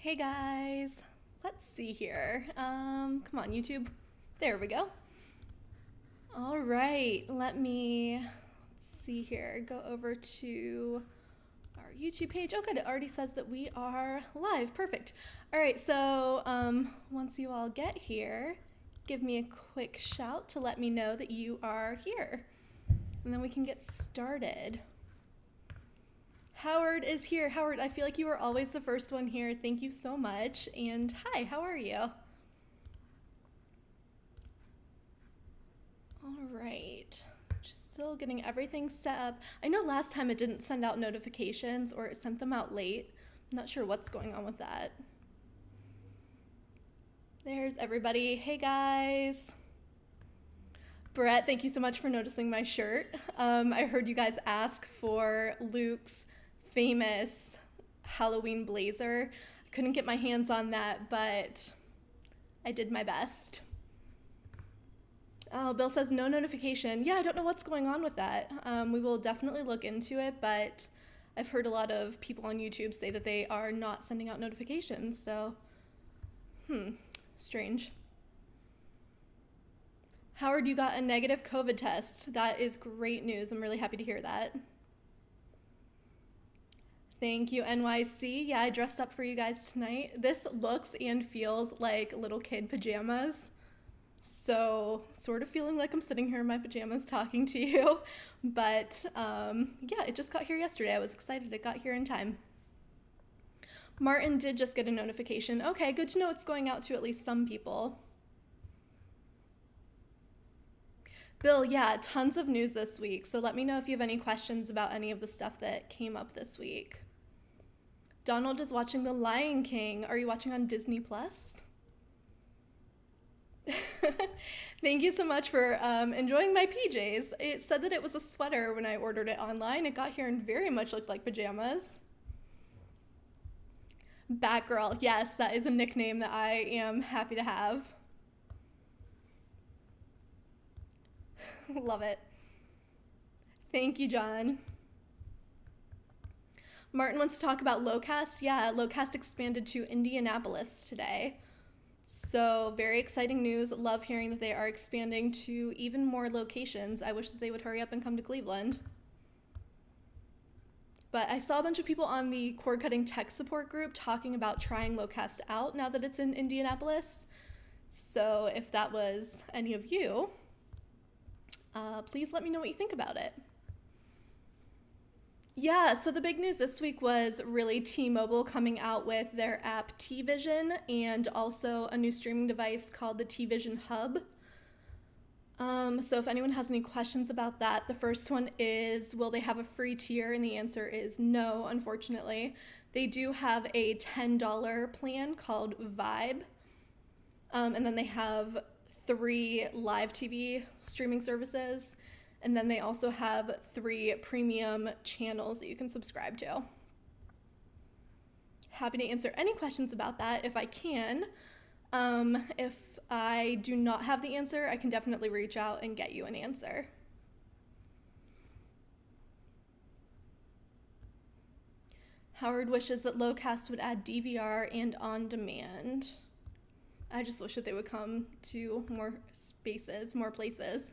Hey guys, let's see here. Come on, YouTube. There we go. All right, let's see here. Go over to our YouTube page. Oh, good. It already says that we are live. Perfect. All right, so once you all get here, give me a quick shout to let me know that you are here, and then we can get started. Howard is here. Howard, I feel like you are always the first one here. Thank you so much. And hi, how are you? All right. Just still getting everything set up. I know last time it didn't send out notifications or it sent them out late. I'm not sure what's going on with that. There's everybody. Hey guys. Brett, thank you so much for noticing my shirt. I heard you guys ask for Luke's famous Halloween blazer. I couldn't get my hands on that, but I did my best. Oh, Bill says no notification. Yeah, I don't know what's going on with that. We will definitely look into it, but I've heard a lot of people on YouTube say that they are not sending out notifications, so strange. Howard, you got a negative COVID test. That is great news. I'm really happy to hear that. Thank you, NYC. Yeah, I dressed up for you guys tonight. This looks and feels like little kid pajamas. So, sort of feeling like I'm sitting here in my pajamas talking to you. But, yeah, it just got here yesterday. I was excited it got here in time. Martin did just get a notification. Okay, good to know it's going out to at least some people. Bill, yeah, tons of news this week. So let me know if you have any questions about any of the stuff that came up this week. Donald is watching The Lion King. Are you watching on Disney Plus? Thank you so much for enjoying my PJs. It said that it was a sweater when I ordered it online. It got here and very much looked like pajamas. Batgirl, yes, that is a nickname that I am happy to have. Love it. Thank you, John. Martin wants to talk about Locast. Yeah, Locast expanded to Indianapolis today. So very exciting news. Love hearing that they are expanding to even more locations. I wish that they would hurry up and come to Cleveland. But I saw a bunch of people on the cord cutting tech support group talking about trying Locast out now that it's in Indianapolis. So if that was any of you, please let me know what you think about it. Yeah, so the big news this week was really T-Mobile coming out with their app T-Vision and also a new streaming device called the T-Vision Hub. So if anyone has any questions about that, the first one is, will they have a free tier? And the answer is no, unfortunately. They do have a $10 plan called Vibe. And then they have 3 live TV streaming services. And then they also have 3 premium channels that you can subscribe to. Happy to answer any questions about that if I can. If I do not have the answer, I can definitely reach out and get you an answer. Howard wishes that Locast would add DVR and on demand. I just wish that they would come to more spaces, more places.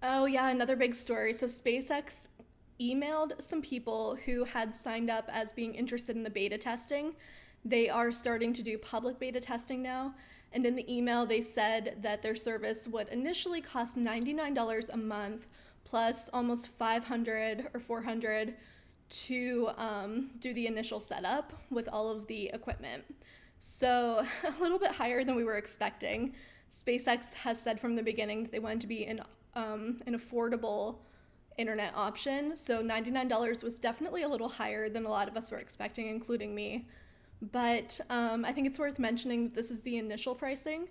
Oh yeah, another big story. So SpaceX emailed some people who had signed up as being interested in the beta testing. They are starting to do public beta testing now. And in the email, they said that their service would initially cost $99 a month plus almost $500 or $400 to do the initial setup with all of the equipment. So a little bit higher than we were expecting. SpaceX has said from the beginning that they wanted to be an affordable internet option. So $99 was definitely a little higher than a lot of us were expecting, including me. But I think it's worth mentioning that this is the initial pricing.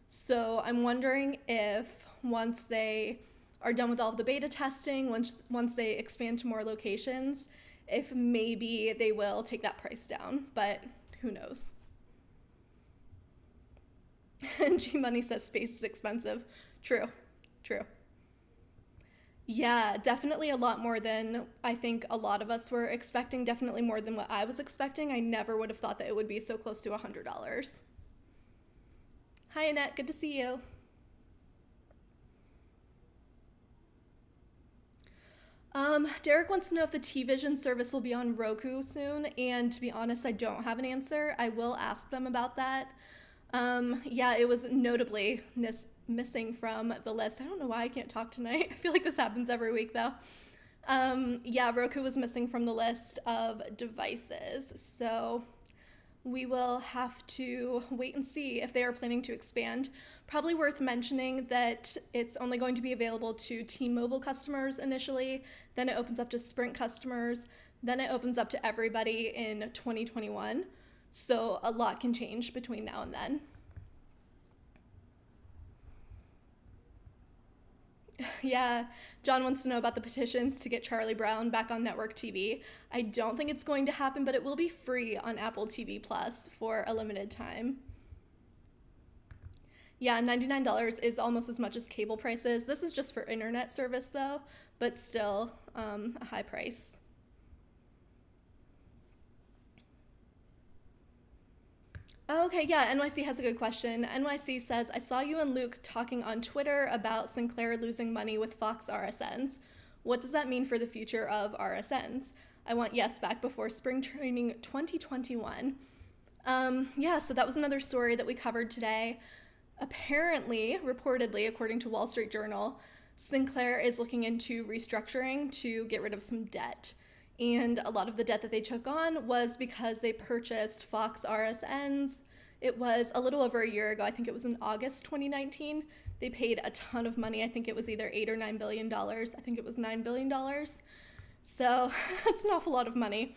So I'm wondering if once they are done with all of the beta testing, once they expand to more locations, if maybe they will take that price down, but who knows. And G Money says space is expensive. True. Yeah, definitely a lot more than I think a lot of us were expecting, definitely more than what I was expecting. I never would have thought that it would be so close to $100. Hi, Annette, good to see you. Derek wants to know if the T-Vision service will be on Roku soon, and to be honest, I don't have an answer. I will ask them about that. Yeah, it was notably missing from the list. I don't know why I can't talk tonight. I feel like this happens every week though. Yeah, Roku was missing from the list of devices, so we will have to wait and see if they are planning to expand. Probably worth mentioning that it's only going to be available to T-Mobile customers initially, then it opens up to Sprint customers, then it opens up to everybody in 2021. So a lot can change between now and then. Yeah, John wants to know about the petitions to get Charlie Brown back on network TV. I don't think it's going to happen, but it will be free on Apple TV Plus for a limited time. Yeah, $99 is almost as much as cable prices. This is just for internet service though, but still a high price. Okay, yeah, NYC has a good question. NYC says, I saw you and Luke talking on Twitter about Sinclair losing money with Fox RSNs. What does that mean for the future of RSNs? I want yes back before spring training 2021. Yeah, so that was another story that we covered today. Apparently, reportedly, according to Wall Street Journal, Sinclair is looking into restructuring to get rid of some debt. And a lot of the debt that they took on was because they purchased Fox RSNs. It was a little over a year ago. I think it was in August 2019. They paid a ton of money. I think it was either $8 or $9 billion. I think it was $9 billion. So that's an awful lot of money.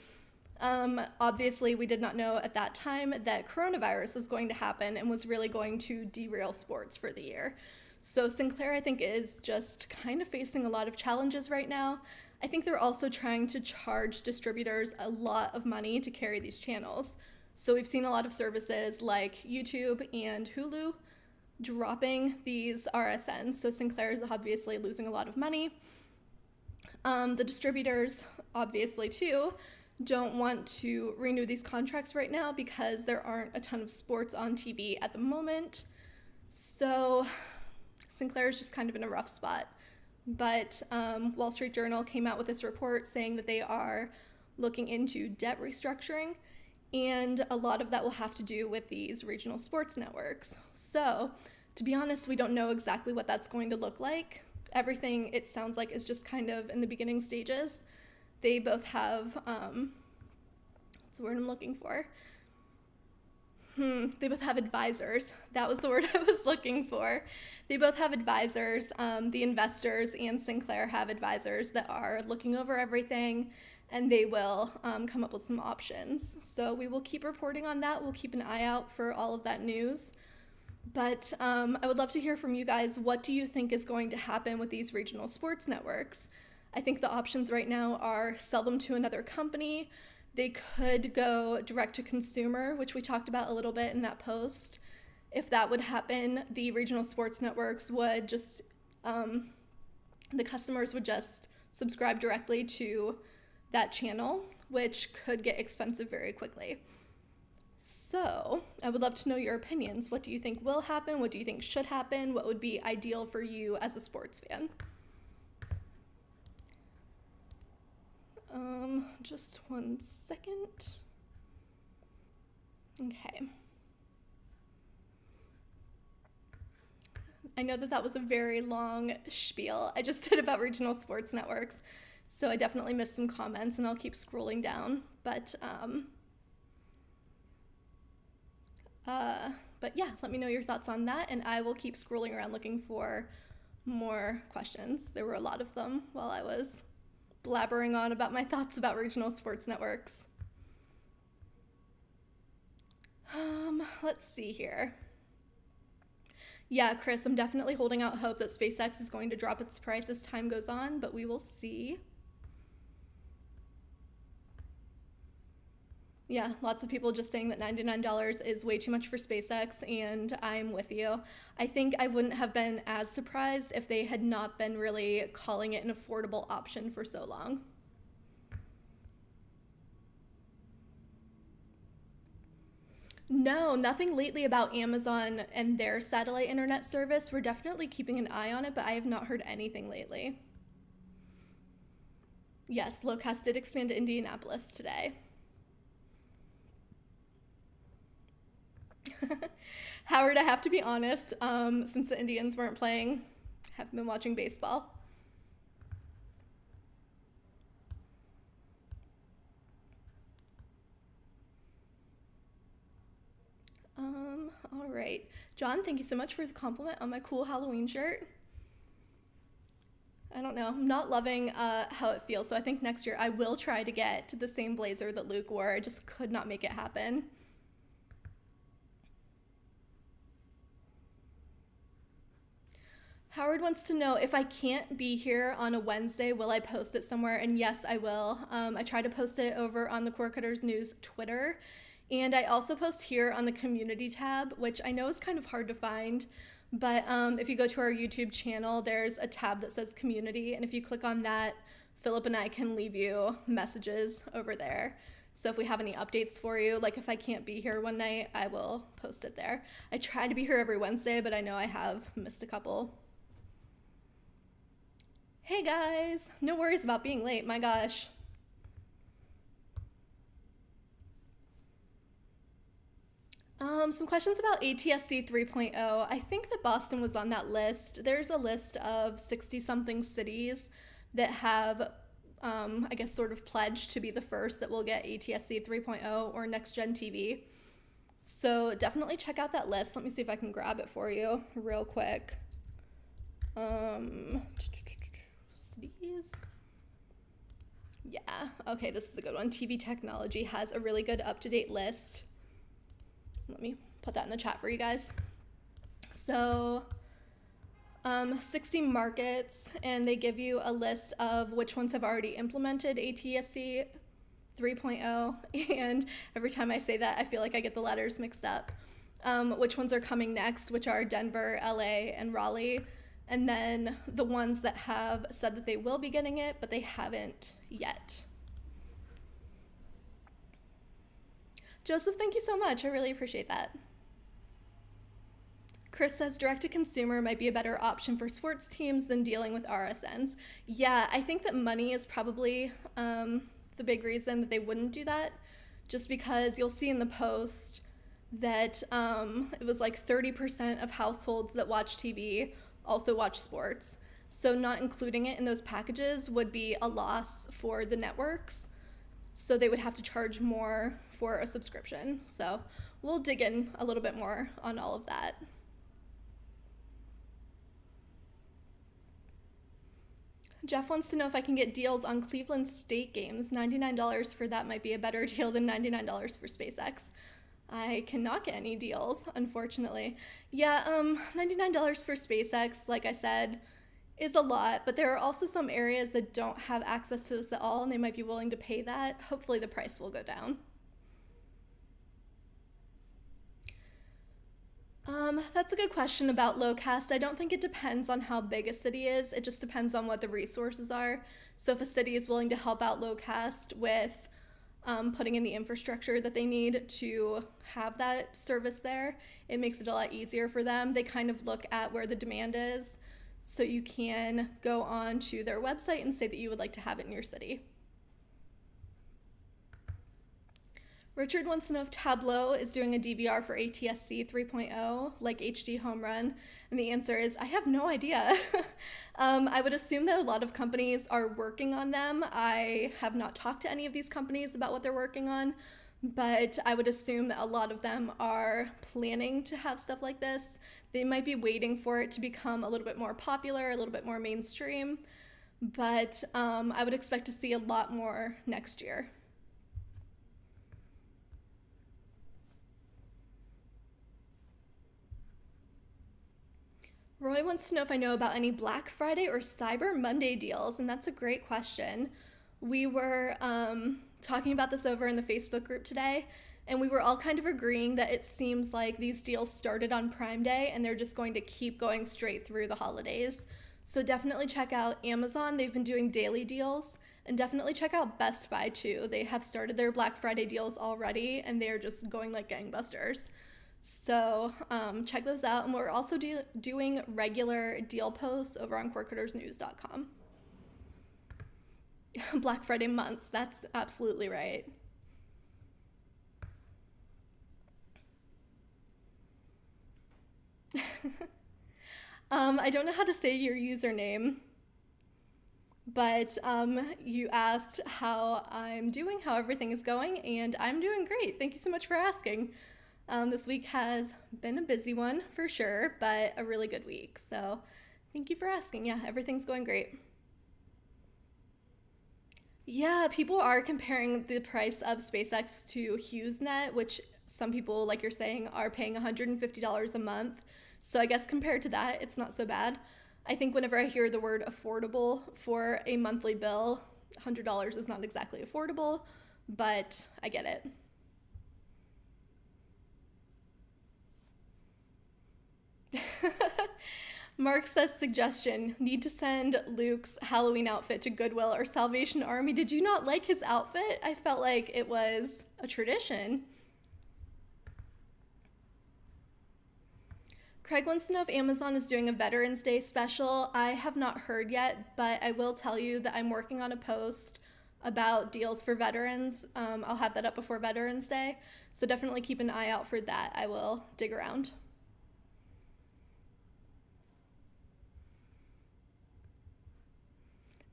Obviously, we did not know at that time that coronavirus was going to happen and was really going to derail sports for the year. So Sinclair, I think, is just kind of facing a lot of challenges right now. I think they're also trying to charge distributors a lot of money to carry these channels. So we've seen a lot of services like YouTube and Hulu dropping these RSNs. So Sinclair is obviously losing a lot of money. The distributors, obviously too, don't want to renew these contracts right now because there aren't a ton of sports on TV at the moment. So Sinclair is just kind of in a rough spot. But Wall Street Journal came out with this report saying that they are looking into debt restructuring, and a lot of that will have to do with these regional sports networks. So, to be honest, we don't know exactly what that's going to look like. Everything, it sounds like, is just kind of in the beginning stages. They both have, what's the word I'm looking for? They both have advisors. That was the word I was looking for. They both have advisors. The investors and Sinclair have advisors that are looking over everything, and they will come up with some options. So we will keep reporting on that. We'll keep an eye out for all of that news. But I would love to hear from you guys. What do you think is going to happen with these regional sports networks? I think the options right now are sell them to another company. They could go direct to consumer, which we talked about a little bit in that post. If that would happen, the regional sports networks would just, the customers would just subscribe directly to that channel, which could get expensive very quickly. So I would love to know your opinions. What do you think will happen? What do you think should happen? What would be ideal for you as a sports fan? Just 1 second. Okay. I know that was a very long spiel I just did about regional sports networks, so I definitely missed some comments, and I'll keep scrolling down. But yeah, let me know your thoughts on that, and I will keep scrolling around looking for more questions. There were a lot of them while I was blabbering on about my thoughts about regional sports networks. Let's see here. Yeah, Chris, I'm definitely holding out hope that SpaceX is going to drop its price as time goes on, but we will see. Yeah, lots of people just saying that $99 is way too much for SpaceX, and I'm with you. I think I wouldn't have been as surprised if they had not been really calling it an affordable option for so long. No, nothing lately about Amazon and their satellite internet service. We're definitely keeping an eye on it, but I have not heard anything lately. Yes, Locast did expand to Indianapolis today. Howard, I have to be honest, since the Indians weren't playing, have been watching baseball. All right. John, thank you so much for the compliment on my cool Halloween shirt. I don't know. I'm not loving how it feels, so I think next year I will try to get the same blazer that Luke wore. I just could not make it happen. Howard wants to know if I can't be here on a Wednesday, will I post it somewhere? And yes, I will. I try to post it over on the Core Cutters News Twitter. And I also post here on the community tab, which I know is kind of hard to find. But if you go to our YouTube channel, there's a tab that says community. And if you click on that, Philip and I can leave you messages over there. So if we have any updates for you, like if I can't be here one night, I will post it there. I try to be here every Wednesday, but I know I have missed a couple. Hey guys, no worries about being late, my gosh. Some questions about ATSC 3.0. I think that Boston was on that list. There's a list of 60 something cities that have, I guess, sort of pledged to be the first that will get ATSC 3.0 or next gen TV. So definitely check out that list. Let me see if I can grab it for you real quick. Cities. Yeah, okay, this is a good one. TV Technology has a really good up-to-date list. Let me put that in the chat for you guys. So 60 markets, and they give you a list of which ones have already implemented ATSC 3.0, and every time I say that, I feel like I get the letters mixed up. Which ones are coming next, which are Denver, LA, and Raleigh, and then the ones that have said that they will be getting it, but they haven't yet. Joseph, thank you so much. I really appreciate that. Chris says direct-to-consumer might be a better option for sports teams than dealing with RSNs. Yeah, I think that money is probably the big reason that they wouldn't do that, just because you'll see in the post that it was like 30% of households that watch TV also watch sports. So not including it in those packages would be a loss for the networks. So they would have to charge more for a subscription. So we'll dig in a little bit more on all of that. Jeff wants to know if I can get deals on Cleveland State games. $99 for that might be a better deal than $99 for SpaceX. I cannot get any deals, unfortunately. Yeah, $99 for SpaceX, like I said, is a lot, but there are also some areas that don't have access to this at all, and they might be willing to pay that. Hopefully the price will go down. That's a good question about Locast. I don't think it depends on how big a city is. It just depends on what the resources are. So if a city is willing to help out Locast with putting in the infrastructure that they need to have that service there, it makes it a lot easier for them. They kind of look at where the demand is, so you can go on to their website and say that you would like to have it in your city. Richard wants to know if Tableau is doing a DVR for ATSC 3.0, like HD Home Run, and the answer is I have no idea. I would assume that a lot of companies are working on them. I have not talked to any of these companies about what they're working on, but I would assume that a lot of them are planning to have stuff like this. They might be waiting for it to become a little bit more popular, a little bit more mainstream, but I would expect to see a lot more next year. Roy wants to know if I know about any Black Friday or Cyber Monday deals, and that's a great question. We were talking about this over in the Facebook group today, and we were all kind of agreeing that it seems like these deals started on Prime Day and they're just going to keep going straight through the holidays. So definitely check out Amazon. They've been doing daily deals. And definitely check out Best Buy too. They have started their Black Friday deals already, and they're just going like gangbusters. So check those out. And we're also doing regular deal posts over on quirkcuttersnews.com. Black Friday months, that's absolutely right. I don't know how to say your username, but you asked how I'm doing, how everything is going, and I'm doing great. Thank you so much for asking. This week has been a busy one for sure, but a really good week. So thank you for asking. Yeah, everything's going great. Yeah, people are comparing the price of SpaceX to HughesNet, which some people, like you're saying, are paying $150 a month. So I guess compared to that, it's not so bad. I think whenever I hear the word affordable for a monthly bill, $100 is not exactly affordable, but I get it. Mark says, suggestion, need to send Luke's Halloween outfit to Goodwill or Salvation Army. Did you not like his outfit? I felt like it was a tradition. Craig wants to know if Amazon is doing a Veterans Day special. I have not heard yet, but I will tell you that I'm working on a post about deals for veterans. I'll have that up before Veterans Day, so definitely keep an eye out for that. I will dig around.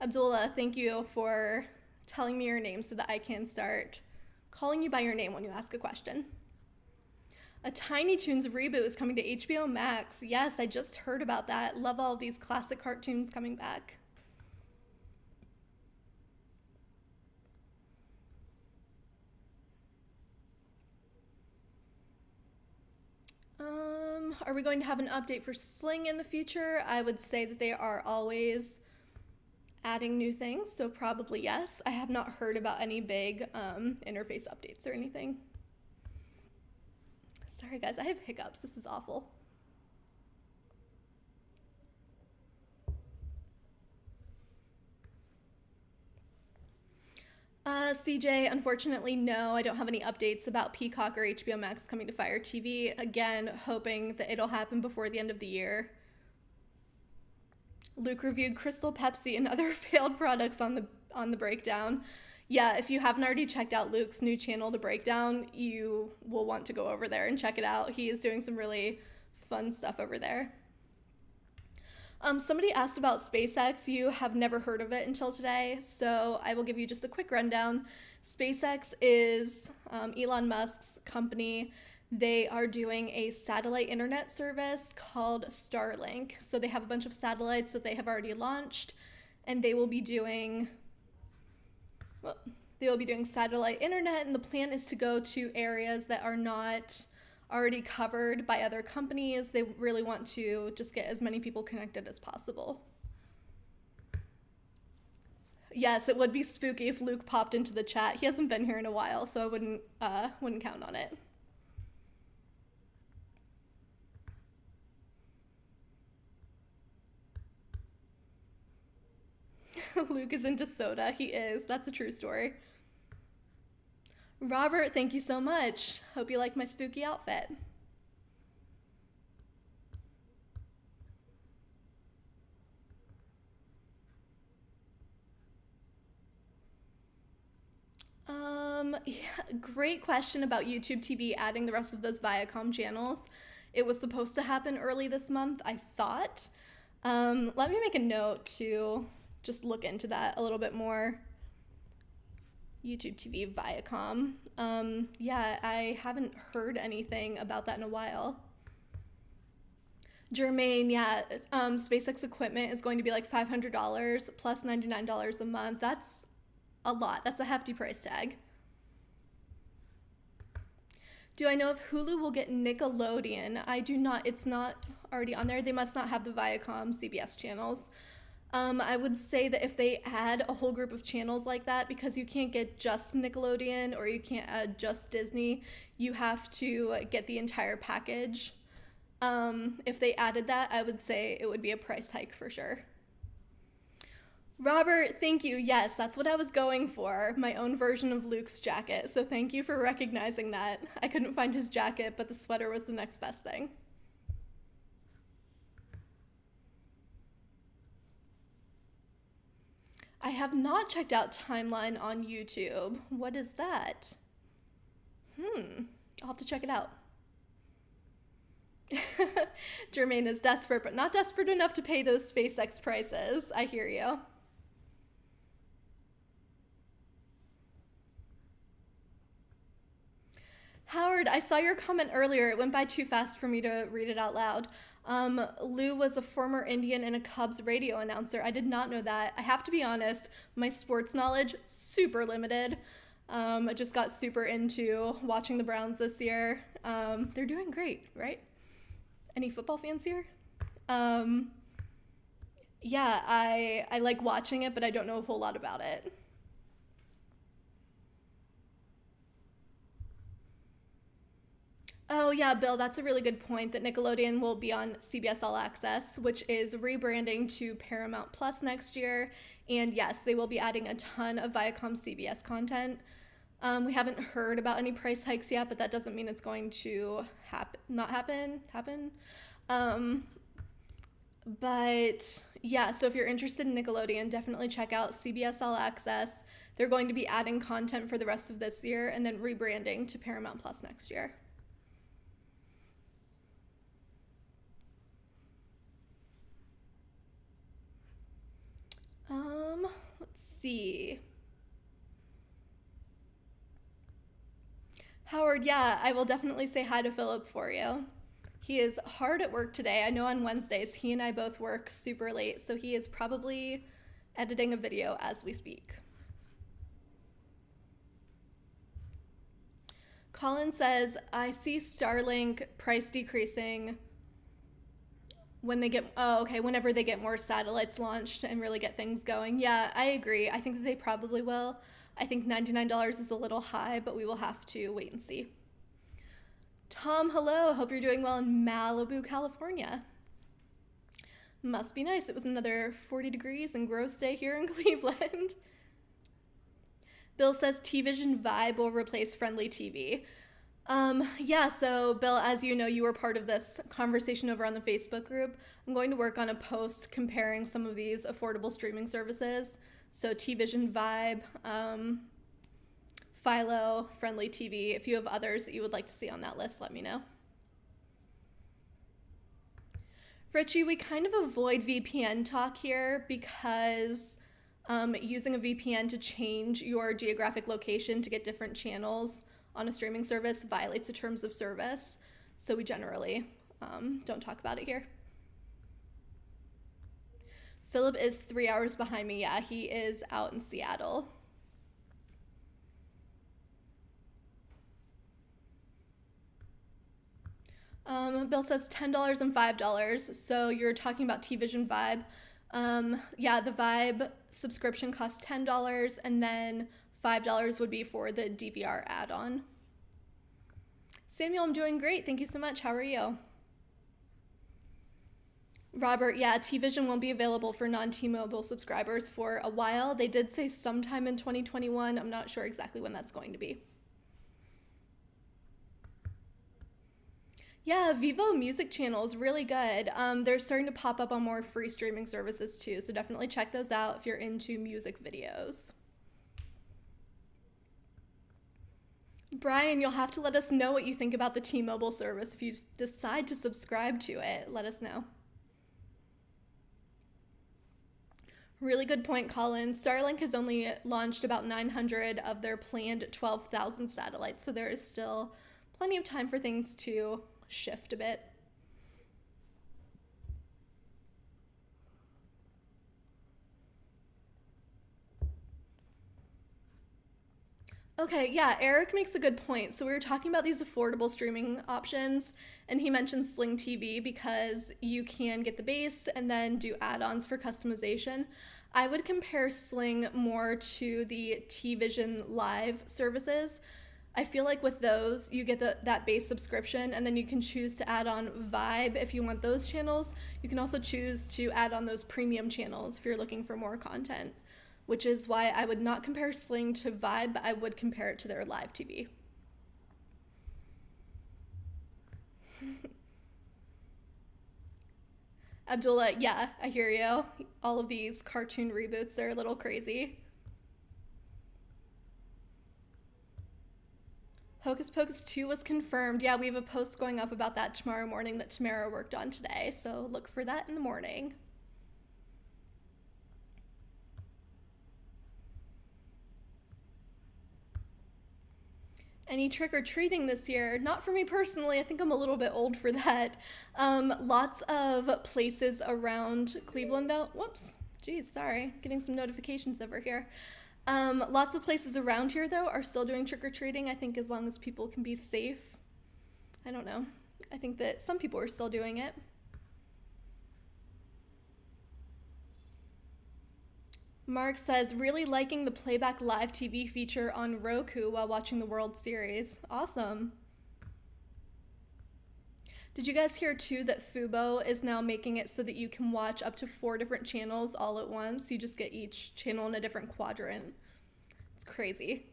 Abdullah, thank you for telling me your name so that I can start calling you by your name when you ask a question. A Tiny Toons reboot is coming to HBO Max. Yes, I just heard about that. Love all these classic cartoons coming back. Are we going to have an update for Sling in the future? I would say that they are always adding new things, so probably yes. I have not heard about any big interface updates or anything. Sorry guys, I have hiccups. This is awful. CJ, unfortunately, no, I don't have any updates about Peacock or HBO Max coming to Fire TV. Again, hoping that it'll happen before the end of the year. Luke reviewed Crystal Pepsi and other failed products on the breakdown. Yeah, if you haven't already checked out Luke's new channel, The Breakdown, you will want to go over there and check it out. He is doing some really fun stuff over there. Somebody asked about SpaceX. You have never heard of it until today, so I will give you just a quick rundown. SpaceX is Elon Musk's company. They are doing a satellite internet service called Starlink. So they have a bunch of satellites that they have already launched, and they will be doing satellite internet, and the plan is to go to areas that are not already covered by other companies. They really want to just get as many people connected as possible. Yes, it would be spooky if Luke popped into the chat. He hasn't been here in a while, so I wouldn't count on it. Luke is into soda. He is. That's a true story. Robert, thank you so much. Hope you like my spooky outfit. Yeah, great question about YouTube TV adding the rest of those Viacom channels. It was supposed to happen early this month, I thought. Let me make a note to just look into that a little bit more. YouTube TV Viacom. Yeah, I haven't heard anything about that in a while. Jermaine, yeah, SpaceX equipment is going to be like $500 plus $99 a month. That's a lot. That's a hefty price tag. Do I know if Hulu will get Nickelodeon? I do not. It's not already on there. They must not have the Viacom CBS channels. I would say that if they add a whole group of channels like that, because you can't get just Nickelodeon or you can't add just Disney, you have to get the entire package. If they added that, I would say it would be a price hike for sure. Robert, thank you. Yes, that's what I was going for, my own version of Luke's jacket. So thank you for recognizing that. I couldn't find his jacket, but the sweater was the next best thing. I have not checked out Timeline on YouTube. What is that? I'll have to check it out. Jermaine is desperate, but not desperate enough to pay those SpaceX prices. I hear you. Howard, I saw your comment earlier. It went by too fast for me to read it out loud. Lou was a former Indian and a Cubs radio announcer. I did not know that. I have to be honest, my sports knowledge, super limited. I just got super into watching the Browns this year. They're doing great, right? Any football fans here? Yeah, I like watching it, but I don't know a whole lot about it. Oh yeah, Bill, that's a really good point that Nickelodeon will be on CBS All Access, which is rebranding to Paramount Plus next year. And yes, they will be adding a ton of Viacom CBS content. We haven't heard about any price hikes yet, but that doesn't mean it's going to happen. But yeah, so if you're interested in Nickelodeon, definitely check out CBS All Access. They're going to be adding content for the rest of this year and then rebranding to Paramount Plus next year. Let's see. Howard, yeah, I will definitely say hi to Philip for you. He is hard at work today. I know on Wednesdays he and I both work super late, so he is probably editing a video as we speak. Colin says, I see Starlink price decreasing whenever they get more satellites launched and really get things going. Yeah, I agree. I think that they probably will. I think $99 is a little high, but we will have to wait and see. Tom, hello. Hope you're doing well in Malibu, California. Must be nice. It was another 40 degrees and gross day here in Cleveland. Bill says T-Vision Vibe will replace Friendly TV. Yeah, so Bill, as you know, you were part of this conversation over on the Facebook group. I'm going to work on a post comparing some of these affordable streaming services. So T-Vision Vibe, Philo, Friendly TV. If you have others that you would like to see on that list, let me know. Richie, we kind of avoid VPN talk here because using a VPN to change your geographic location to get different channels on a streaming service violates the terms of service. So we generally don't talk about it here. Philip is 3 hours behind me. Yeah, he is out in Seattle. Bill says $10 and $5. So you're talking about T-Vision Vibe. Yeah, the Vibe subscription costs $10 and then $5 would be for the DVR add-on. Samuel, I'm doing great. Thank you so much. How are you? Robert, yeah, T-Vision won't be available for non-T-Mobile subscribers for a while. They did say sometime in 2021. I'm not sure exactly when that's going to be. Yeah, Vivo Music Channel is really good. They're starting to pop up on more free streaming services too, so definitely check those out if you're into music videos. Brian, you'll have to let us know what you think about the T-Mobile service. If you decide to subscribe to it, let us know. Really good point, Colin. Starlink has only launched about 900 of their planned 12,000 satellites, so there is still plenty of time for things to shift a bit. Okay, yeah, Eric makes a good point. So we were talking about these affordable streaming options, and he mentioned Sling TV because you can get the base and then do add-ons for customization. I would compare Sling more to the TVision Live services. I feel like with those, you get that base subscription, and then you can choose to add on Vibe if you want those channels. You can also choose to add on those premium channels if you're looking for more content, which is why I would not compare Sling to Vibe, but I would compare it to their live TV. Abdullah, yeah, I hear you. All of these cartoon reboots, they're a little crazy. Hocus Pocus 2 was confirmed. Yeah, we have a post going up about that tomorrow morning that Tamara worked on today, so look for that in the morning. Any trick-or-treating this year? Not for me personally. I think I'm a little bit old for that. Lots of places around Cleveland, though. Whoops. Geez, sorry. Getting some notifications over here. Lots of places around here, though, are still doing trick-or-treating. I think as long as people can be safe. I don't know. I think that some people are still doing it. Mark says, really liking the playback live TV feature on Roku while watching the World Series. Awesome. Did you guys hear too that Fubo is now making it so that you can watch up to 4 different channels all at once? You just get each channel in a different quadrant. It's crazy.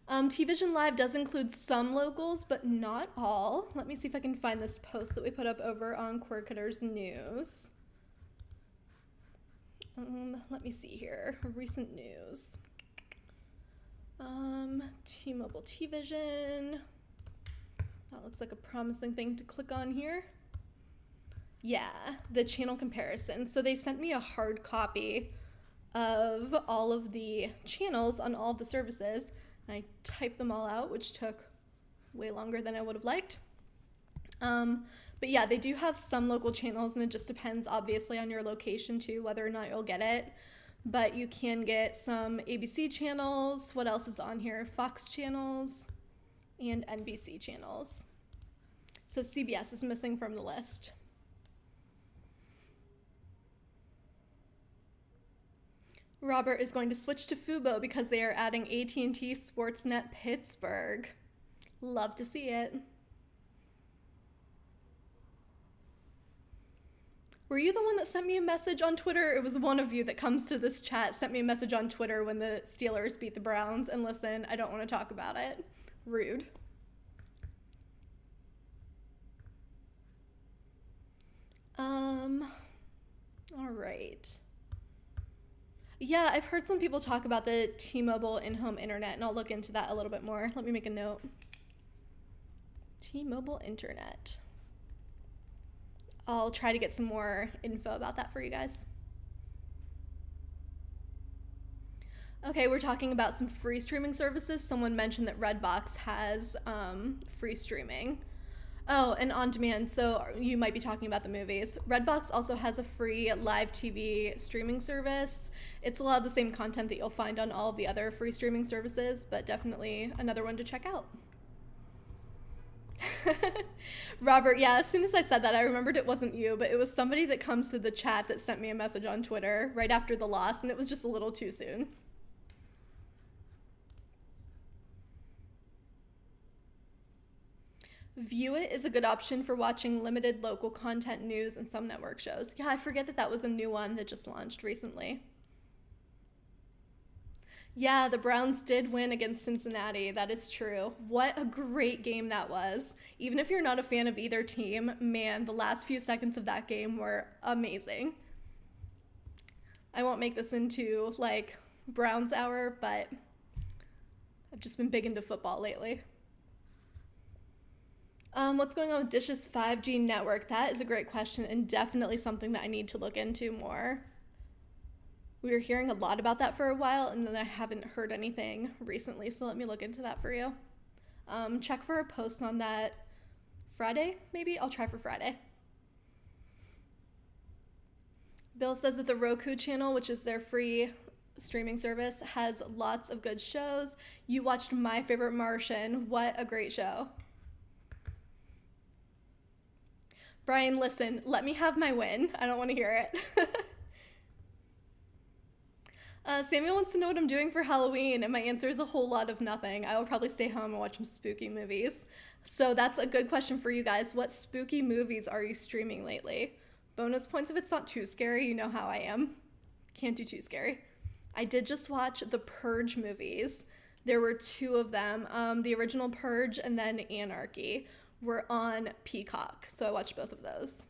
TVision Live does include some locals, but not all. Let me see if I can find this post that we put up over on Cord Cutters News. Let me see here. Recent news. T-Mobile TVision. That looks like a promising thing to click on here. Yeah, the channel comparison. So they sent me a hard copy of all of the channels on all of the services. I typed them all out, which took way longer than I would have liked. But yeah, they do have some local channels, and it just depends obviously on your location too, whether or not you'll get it. But you can get some ABC channels. What else is on here? Fox channels and NBC channels. So CBS is missing from the list. Robert is going to switch to Fubo because they are adding AT&T Sportsnet Pittsburgh. Love to see it. Were you the one that sent me a message on Twitter? It was one of you that comes to this chat, sent me a message on Twitter when the Steelers beat the Browns, and listen, I don't want to talk about it. Rude. All right. Yeah, I've heard some people talk about the T-Mobile in-home internet, and I'll look into that a little bit more. Let me make a note. T-Mobile internet. I'll try to get some more info about that for you guys. Okay, we're talking about some free streaming services. Someone mentioned that Redbox has free streaming. Oh, and on demand, so you might be talking about the movies. Redbox also has a free live TV streaming service. It's a lot of the same content that you'll find on all of the other free streaming services, but definitely another one to check out. Robert, yeah, as soon as I said that, I remembered it wasn't you, but it was somebody that comes to the chat that sent me a message on Twitter right after the loss, and it was just a little too soon. View It is a good option for watching limited local content news and some network shows. Yeah, I forget that that was a new one that just launched recently. Yeah, the Browns did win against Cincinnati. That is true. What a great game that was. Even if you're not a fan of either team, man, the last few seconds of that game were amazing. I won't make this into like Browns hour, but I've just been big into football lately. What's going on with Dish's 5G network? That is a great question and definitely something that I need to look into more. We were hearing a lot about that for a while, and then I haven't heard anything recently, so let me look into that for you. Check for a post on that Friday, maybe? I'll try for Friday. Bill says that the Roku channel, which is their free streaming service has lots of good shows. You watched My Favorite Martian. What a great show. Brian, listen, let me have my win. I don't want to hear it. Samuel wants to know what I'm doing for Halloween, and my answer is a whole lot of nothing. I will probably stay home and watch some spooky movies. So that's a good question for you guys. What spooky movies are you streaming lately? Bonus points if it's not too scary. You know how I am. Can't do too scary. I did just watch the Purge movies. There were 2 of them. The original Purge and then Anarchy were on Peacock. So I watched both of those.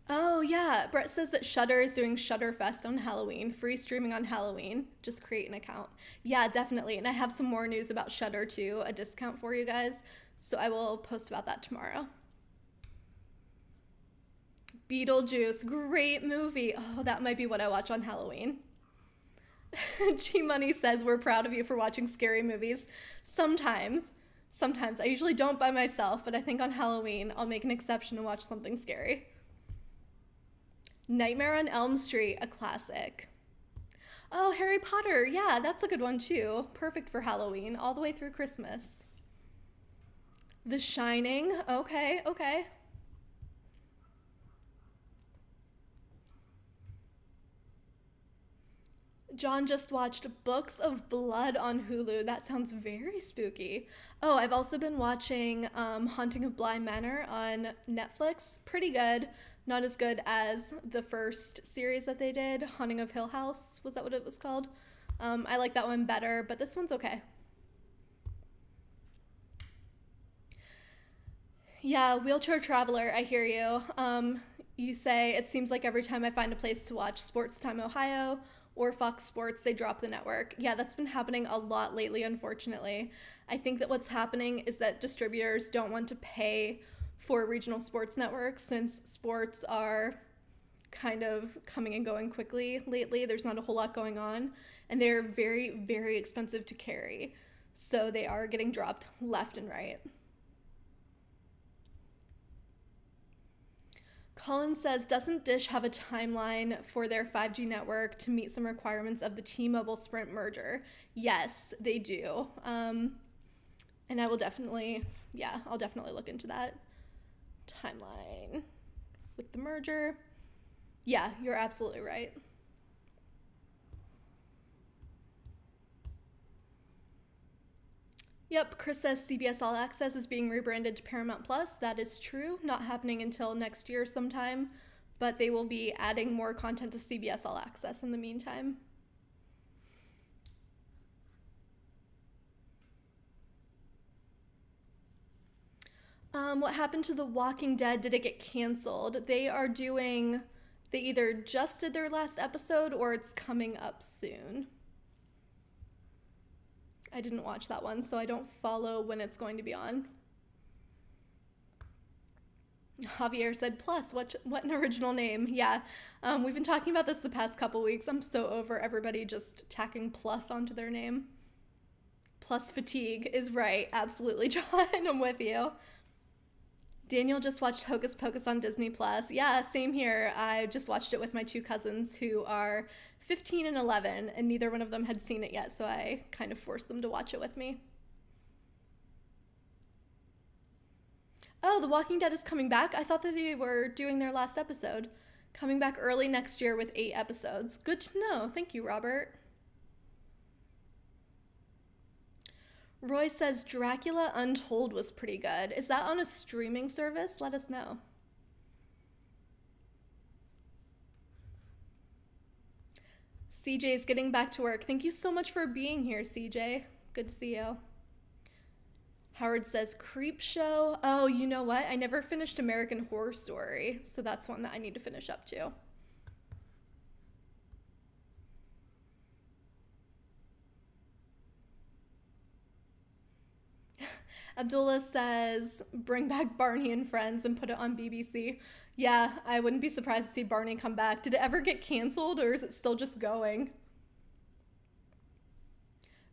Oh yeah, Brett says that Shudder is doing Shudderfest on Halloween, free streaming on Halloween. Just create an account. Yeah, definitely. And I have some more news about Shudder too, a discount for you guys. So I will post about that tomorrow. Beetlejuice, great movie. Oh, that might be what I watch on Halloween. G Money says we're proud of you for watching scary movies. Sometimes. I usually don't by myself, but I think on Halloween I'll make an exception and watch something scary. Nightmare on Elm Street, a classic. Oh, Harry Potter. Yeah, that's a good one too. Perfect for Halloween, all the way through Christmas. The Shining. Okay. John just watched Books of Blood on Hulu. That sounds very spooky. Oh, I've also been watching Haunting of Bly Manor on Netflix. Pretty good. Not as good as the first series that they did, Haunting of Hill House. Was that what it was called? I like that one better, but this one's okay. Yeah, Wheelchair Traveler, I hear you. You say, it seems like every time I find a place to watch Sports Time Ohio or Fox Sports, they drop the network. Yeah, that's been happening a lot lately, unfortunately. I think that what's happening is that distributors don't want to pay for regional sports networks since sports are kind of coming and going quickly lately. There's not a whole lot going on, and they're very, very expensive to carry. So they are getting dropped left and right. Colin says, doesn't Dish have a timeline for their 5G network to meet some requirements of the T-Mobile Sprint merger? Yes, they do. And I will definitely, I'll definitely look into that timeline with the merger. Yeah, you're absolutely right. Yep, Chris says CBS All Access is being rebranded to Paramount Plus. That is true. Not happening until next year sometime, but they will be adding more content to CBS All Access in the meantime. What happened to The Walking Dead? Did it get canceled? They either just did their last episode or it's coming up soon. I didn't watch that one, so I don't follow when it's going to be on. Javier said, plus, what an original name. Yeah, we've been talking about this the past couple weeks. I'm so over everybody just tacking plus onto their name. Plus fatigue is right. Absolutely, John. I'm with you. Daniel just watched Hocus Pocus on Disney Plus. Yeah, same here. I just watched it with my 2 cousins who are 15 and 11, and neither one of them had seen it yet, so I kind of forced them to watch it with me. Oh, The Walking Dead is coming back? I thought that they were doing their last episode. Coming back early next year with 8 episodes. Good to know. Thank you, Robert. Roy says Dracula Untold was pretty good. Is that on a streaming service? Let us know. CJ's getting back to work. Thank you so much for being here, CJ. Good to see you. Howard says Creep Show. Oh, you know what? I never finished American Horror Story, so that's one that I need to finish up too. Abdullah says, bring back Barney and Friends and put it on BBC. Yeah, I wouldn't be surprised to see Barney come back. Did it ever get canceled or is it still just going?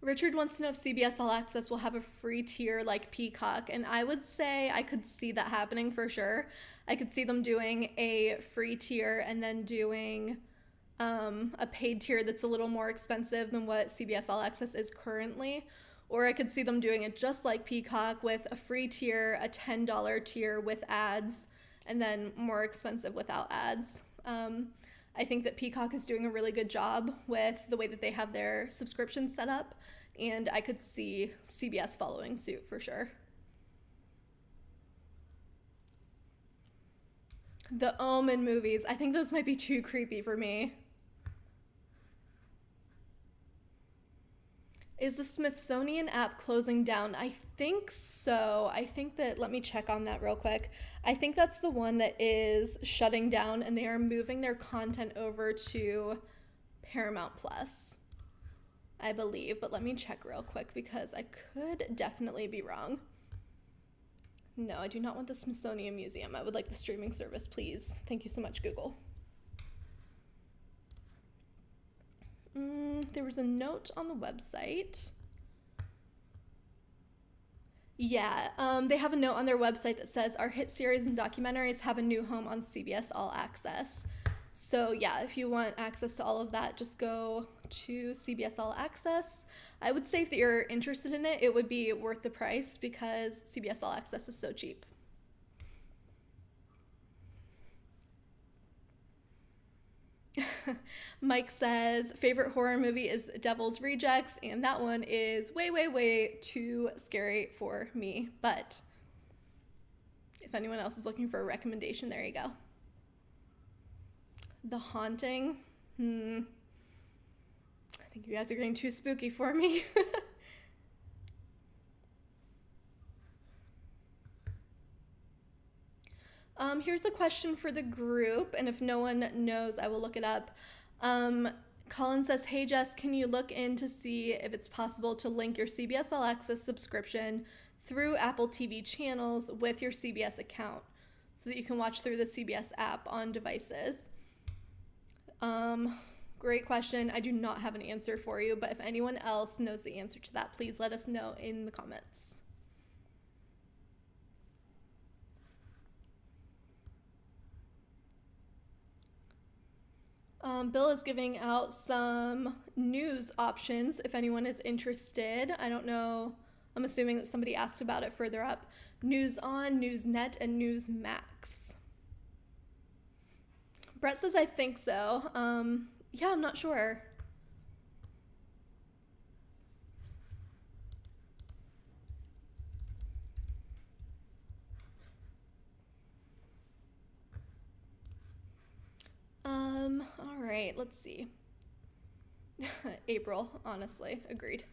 Richard wants to know if CBS All Access will have a free tier like Peacock, and I would say I could see that happening for sure. I could see them doing a free tier and then doing a paid tier that's a little more expensive than what CBS All Access is currently. Or I could see them doing it just like Peacock with a free tier, a $10 tier with ads, and then more expensive without ads. I think that Peacock is doing a really good job with the way that they have their subscription set up, and I could see CBS following suit for sure. The Omen movies, I think those might be too creepy for me. Is the Smithsonian app closing down? I think so. I think that, let me check on that real quick. I think that's the one that is shutting down, and they are moving their content over to Paramount Plus, I believe. But let me check real quick because I could definitely be wrong. No, I do not want the Smithsonian Museum. I would like the streaming service, please. Thank you so much, Google. There was a note on the website. Yeah, they have a note on their website that says our hit series and documentaries have a new home on CBS All Access. So yeah, if you want access to all of that, just go to CBS All Access. I would say if you're interested in it, it would be worth the price because CBS All Access is so cheap. Mike says favorite horror movie is Devil's Rejects, and that one is way too scary for me. But if anyone else is looking for a recommendation, there you go. The Haunting. I think you guys are getting too spooky for me. Here's a question for the group, and if no one knows, I will look it up. Colin says, hey Jess, can you look in to see if it's possible to link your CBS All Access subscription through Apple TV channels with your CBS account so that you can watch through the CBS app on devices? Great question. I do not have an answer for you, but if anyone else knows the answer to that, please let us know in the comments. Bill is giving out some news options if anyone is interested. I don't know. I'm assuming that somebody asked about it further up. News On, Newsnet, and Newsmax. Brett says, I think so. Yeah, I'm not sure. All right, let's see. April, honestly, agreed.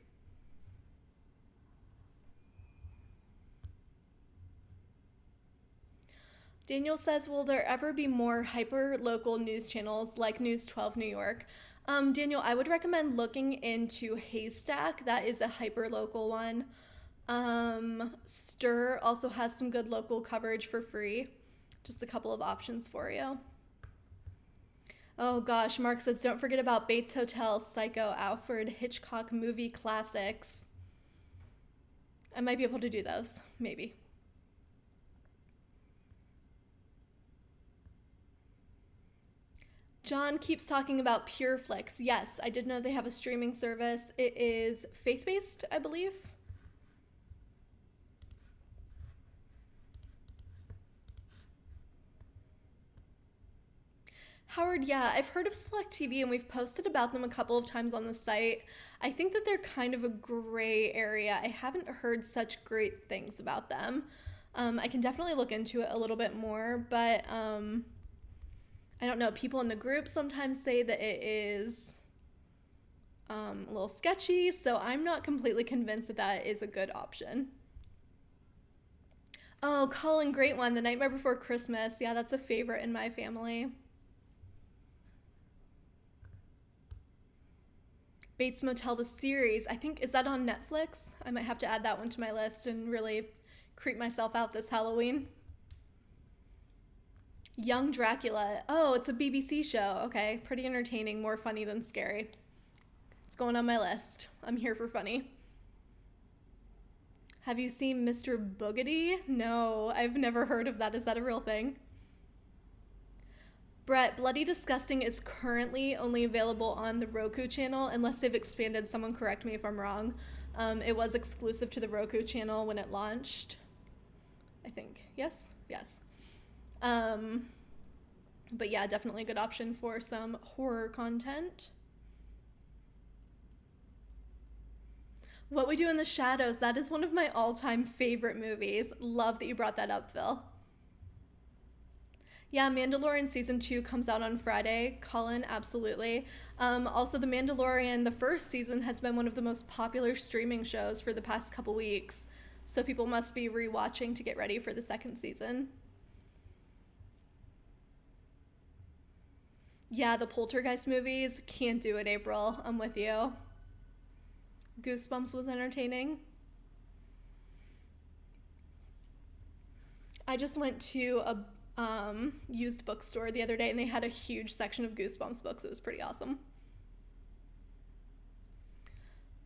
Daniel says, will there ever be more hyper-local news channels like News 12 New York? Daniel, I would recommend looking into Haystack. That is a hyper-local one. Stir also has some good local coverage for free. Just a couple of options for you. Oh gosh, Mark says, don't forget about Bates Hotel, Psycho, Alfred Hitchcock movie classics. I might be able to do those, maybe. John keeps talking about PureFlix. Yes, I did know they have a streaming service. It is faith-based, I believe. Howard, yeah, I've heard of Select TV and we've posted about them a couple of times on the site. I think that they're kind of a gray area. I haven't heard such great things about them. I can definitely look into it a little bit more, but I don't know. People in the group sometimes say that it is a little sketchy, so I'm not completely convinced that that is a good option. Oh, Colin, great one. The Nightmare Before Christmas. Yeah, that's a favorite in my family. Bates Motel, the series. I think, is that on Netflix? I might have to add that one to my list and really creep myself out this Halloween. Young Dracula. Oh, it's a BBC show. Okay, pretty entertaining, more funny than scary. It's going on my list. I'm here for funny. Have you seen Mr. Boogedy? No, I've never heard of that. Is that a real thing? Brett, Bloody Disgusting is currently only available on the Roku channel unless they've expanded. Someone correct me if I'm wrong. It was exclusive to the Roku channel when it launched. I think. Yes? Yes. But yeah, definitely a good option for some horror content. What We Do in the Shadows, that is one of my all-time favorite movies. Love that you brought that up, Phil. Yeah, Mandalorian Season 2 comes out on Friday. Colin, absolutely. Also, The Mandalorian, the first season, has been one of the most popular streaming shows for the past couple weeks. So people must be rewatching to get ready for the second season. Yeah, the Poltergeist movies, can't do it, April. I'm with you. Goosebumps was entertaining. I just went to a used bookstore the other day and they had a huge section of Goosebumps books. It was pretty awesome.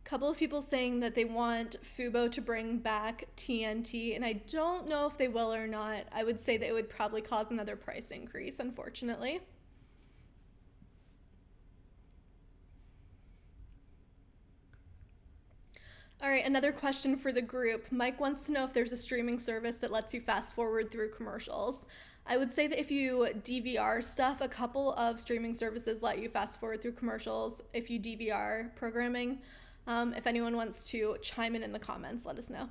Couple of people saying that they want Fubo to bring back TNT, and I don't know if they will or not. I would say that it would probably cause another price increase, unfortunately. All right, another question for the group. Mike wants to know if there's a streaming service that lets you fast forward through commercials. I would say that if you DVR stuff, a couple of streaming services let you fast forward through commercials if you DVR programming. If anyone wants to chime in the comments, let us know.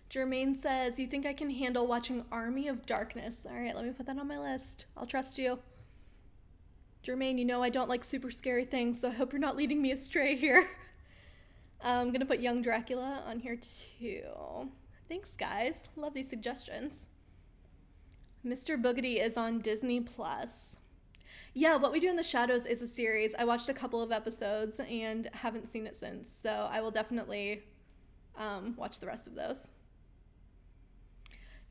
Jermaine says, you think I can handle watching Army of Darkness? All right, let me put that on my list. I'll trust you. Jermaine, you know I don't like super scary things, so I hope you're not leading me astray here. I'm going to put Young Dracula on here too. Thanks, guys. Love these suggestions. Mr. Boogedy is on Disney+. Yeah, What We Do in the Shadows is a series. I watched a couple of episodes and haven't seen it since, so I will definitely watch the rest of those.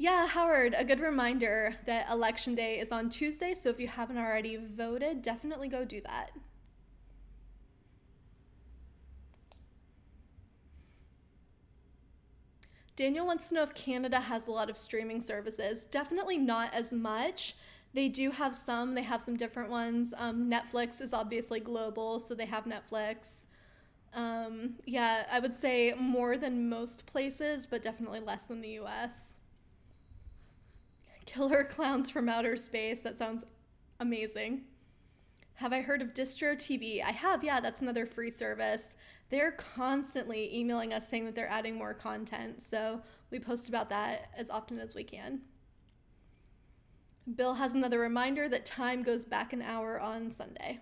Yeah, Howard, a good reminder that Election Day is on Tuesday, so if you haven't already voted, definitely go do that. Daniel wants to know if Canada has a lot of streaming services. Definitely not as much. They do have some. They have some different ones. Netflix is obviously global, so they have Netflix. Yeah, I would say more than most places, but definitely less than the US. Killer Clowns from Outer Space. That sounds amazing. Have I heard of Distro TV? I have, yeah, that's another free service. They're constantly emailing us saying that they're adding more content, so we post about that as often as we can. Bill has another reminder that time goes back an hour on Sunday.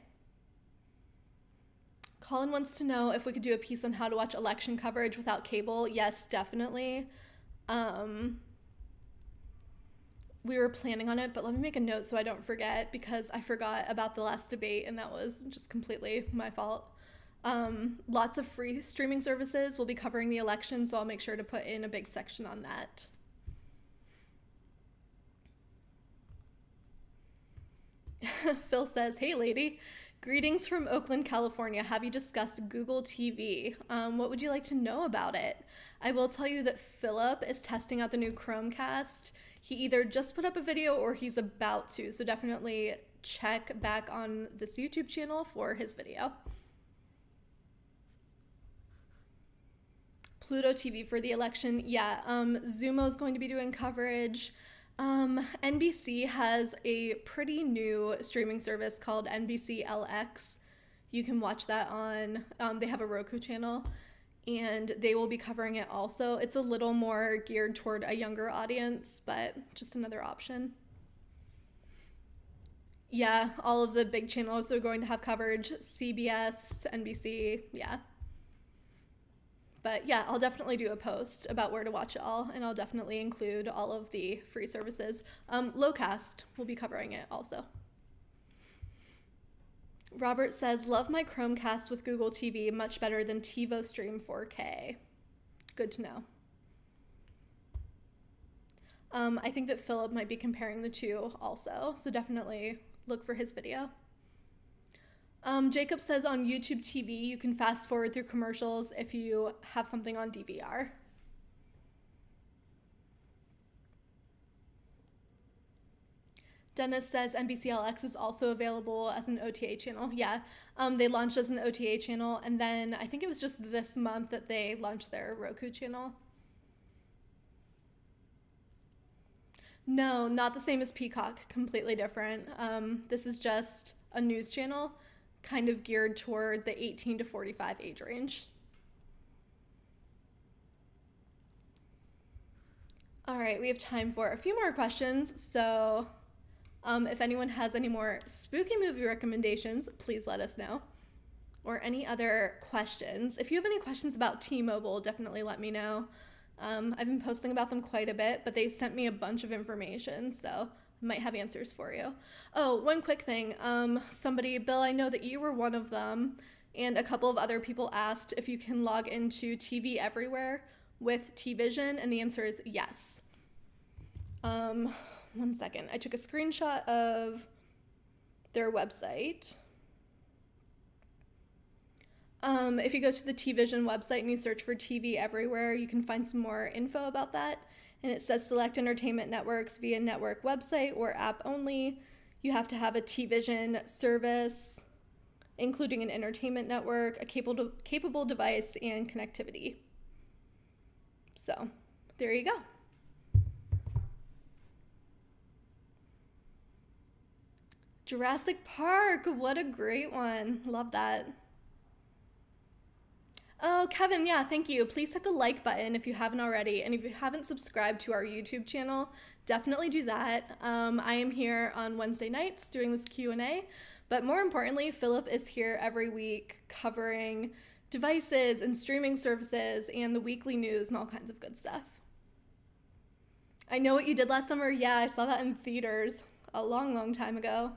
Colin wants to know if we could do a piece on how to watch election coverage without cable. Yes, definitely. We were planning on it, but let me make a note so I don't forget, because I forgot about the last debate and that was just completely my fault. Lots of free streaming services will be covering the election, so I'll make sure to put in a big section on that. Phil says, hey lady, greetings from Oakland, California. Have you discussed Google TV? What would you like to know about it? I will tell you that Philip is testing out the new Chromecast. He either just put up a video or he's about to, so definitely check back on this YouTube channel for his video. Pluto TV for the election, yeah, Zumo's going to be doing coverage. NBC has a pretty new streaming service called NBC LX. You can watch that on, they have a Roku channel, and they will be covering it also. It's a little more geared toward a younger audience, but just another option. Yeah, all of the big channels are going to have coverage, CBS, NBC, yeah. But yeah, I'll definitely do a post about where to watch it all, and I'll definitely include all of the free services. Locast will be covering it also. Robert says, love my Chromecast with Google TV, much better than TiVo Stream 4K. Good to know. I think that Philip might be comparing the two also, so definitely look for his video. Jacob says on YouTube TV, you can fast forward through commercials if you have something on DVR. Dennis says NBCLX is also available as an OTA channel. Yeah, they launched as an OTA channel, and then I think it was just this month that they launched their Roku channel. No, not the same as Peacock, completely different. This is just a news channel, kind of geared toward the 18 to 45 age range. All right, we have time for a few more questions, so if anyone has any more spooky movie recommendations, please let us know. Or any other questions. If you have any questions about T-Mobile, definitely let me know. I've been posting about them quite a bit, but they sent me a bunch of information, so I might have answers for you. Oh, one quick thing. Bill, I know that you were one of them, and a couple of other people asked if you can log into TV Everywhere with T-Vision, and the answer is yes. One second. I took a screenshot of their website. If you go to the T-Vision website and you search for TV Everywhere, you can find some more info about that. And it says select entertainment networks via network website or app only. You have to have a T-Vision service, including an entertainment network, a capable device, and connectivity. So, there you go. Jurassic Park, what a great one. Love that. Oh, Kevin, yeah, thank you. Please hit the like button if you haven't already. And if you haven't subscribed to our YouTube channel, definitely do that. I am here on Wednesday nights doing this Q&A. But more importantly, Philip is here every week covering devices and streaming services and the weekly news and all kinds of good stuff. I Know What You Did Last Summer. Yeah, I saw that in theaters a long, long time ago.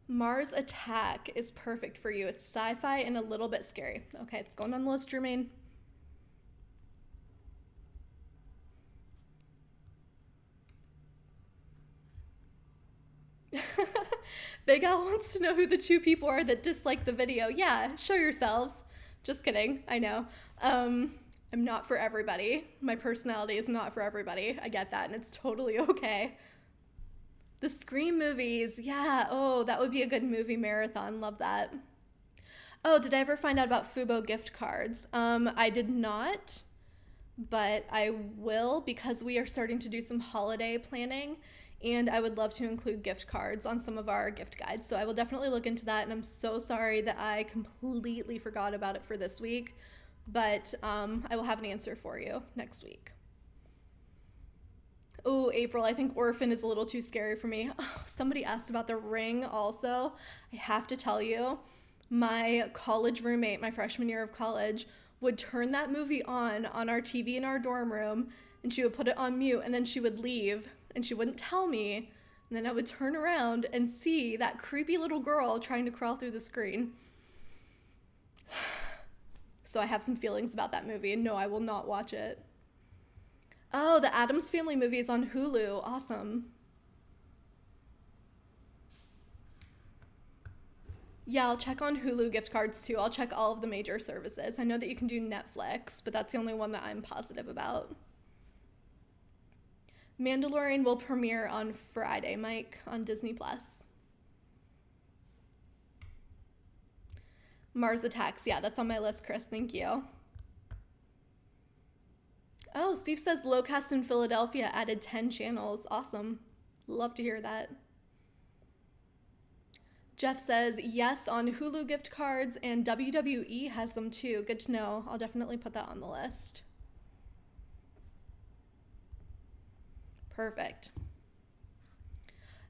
Mars Attack is perfect for you. It's sci-fi and a little bit scary. Okay, it's going on the list, Jermaine. Big Al wants to know who the two people are that dislike the video. Yeah, show yourselves. Just kidding, I know. I'm not for everybody. My personality is not for everybody. I get that, and it's totally okay. The Scream movies, yeah. Oh, that would be a good movie marathon. Love that. Oh, did I ever find out about Fubo gift cards? I did not, but I will because we are starting to do some holiday planning, and I would love to include gift cards on some of our gift guides. So I will definitely look into that, and I'm so sorry that I completely forgot about it for this week, but I will have an answer for you next week. Oh, April, I think Orphan is a little too scary for me. Oh, somebody asked about The Ring also. I have to tell you, my college roommate, my freshman year of college, would turn that movie on our TV in our dorm room, and she would put it on mute, and then she would leave, and she wouldn't tell me, and then I would turn around and see that creepy little girl trying to crawl through the screen. So I have some feelings about that movie, and no, I will not watch it. Oh, the Addams Family movie is on Hulu. Awesome. Yeah, I'll check on Hulu gift cards too. I'll check all of the major services. I know that you can do Netflix, but that's the only one that I'm positive about. Mandalorian will premiere on Friday, Mike, on Disney+. Mars Attacks. Yeah, that's on my list, Chris. Thank you. Oh, Steve says Locast in Philadelphia added 10 channels. Awesome. Love to hear that. Jeff says yes on Hulu gift cards, and WWE has them too. Good to know. I'll definitely put that on the list. Perfect.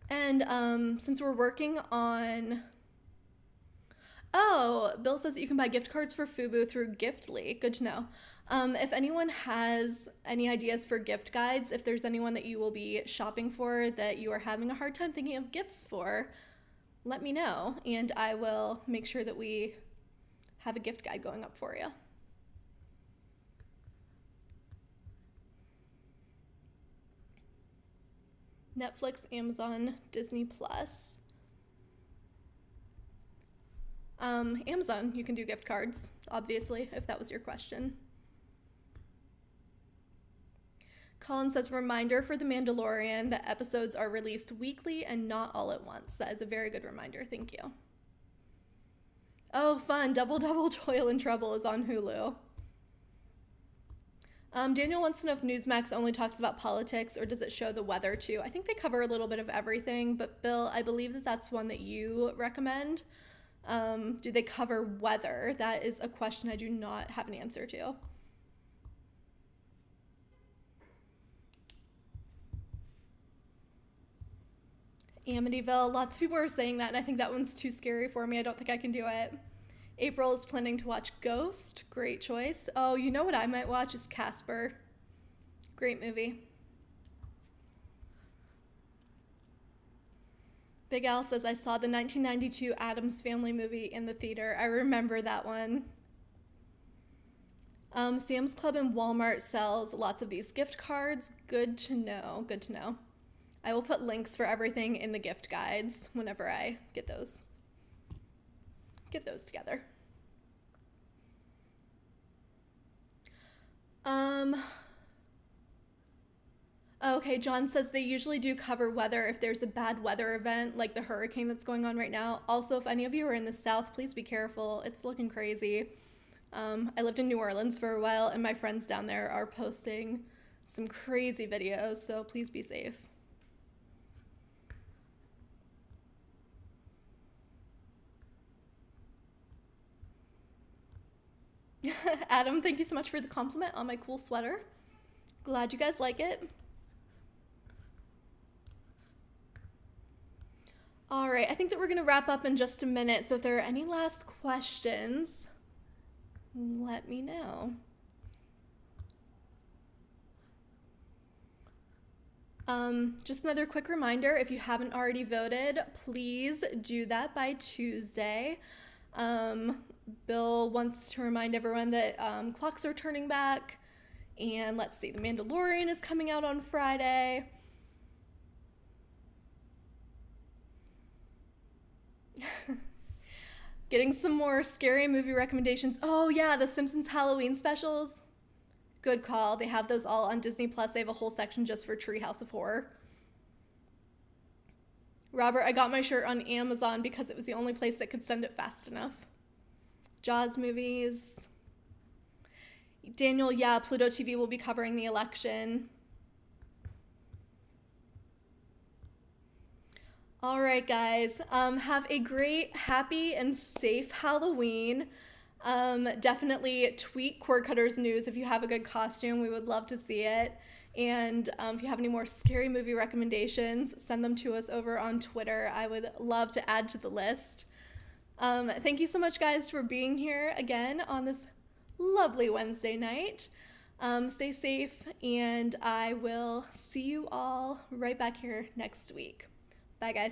And since we're working on... Oh, Bill says that you can buy gift cards for Fubo through Giftly. Good to know. If anyone has any ideas for gift guides, if there's anyone that you will be shopping for that you are having a hard time thinking of gifts for, let me know, and I will make sure that we have a gift guide going up for you. Netflix, Amazon, Disney Plus. Amazon, you can do gift cards, obviously, if that was your question. Colin says, reminder for The Mandalorian that episodes are released weekly and not all at once. That is a very good reminder. Thank you. Oh, fun. Double Toil and Trouble is on Hulu. Daniel wants to know if Newsmax only talks about politics or does it show the weather too? I think they cover a little bit of everything, but Bill, I believe that that's one that you recommend. Do they cover weather? That is a question I do not have an answer to. Amityville, lots of people are saying that, and I think that one's too scary for me. I don't think I can do it. April is planning to watch Ghost. Great choice. Oh, you know what I might watch is Casper. Great movie. Big Al says, I saw the 1992 Addams Family movie in the theater. I remember that one. Sam's Club and Walmart sells lots of these gift cards. Good to know. Good to know. I will put links for everything in the gift guides whenever I get those together. Okay, John says they usually do cover weather if there's a bad weather event like the hurricane that's going on right now. Also, if any of you are in the South, please be careful. It's looking crazy. I lived in New Orleans for a while, and my friends down there are posting some crazy videos, so please be safe. Adam, thank you so much for the compliment on my cool sweater. Glad you guys like it. All right, I think that we're going to wrap up in just a minute. So if there are any last questions, let me know. Just another quick reminder, if you haven't already voted, please do that by Tuesday. Bill wants to remind everyone that clocks are turning back, and let's see, The Mandalorian is coming out on Friday. Getting some more scary movie recommendations. Oh yeah, The Simpsons Halloween specials. Good call. They have those all on Disney Plus. They have a whole section just for Treehouse of Horror. Robert, I got my shirt on Amazon because it was the only place that could send it fast enough. Jaws movies. Daniel, yeah, Pluto TV will be covering the election. All right, guys, have a great, happy, and safe Halloween. Definitely tweet Cord Cutters News if you have a good costume. We would love to see it. And if you have any more scary movie recommendations, send them to us over on Twitter. I would love to add to the list. Thank you so much, guys, for being here again on this lovely Wednesday night. Stay safe, and I will see you all right back here next week. Bye, guys.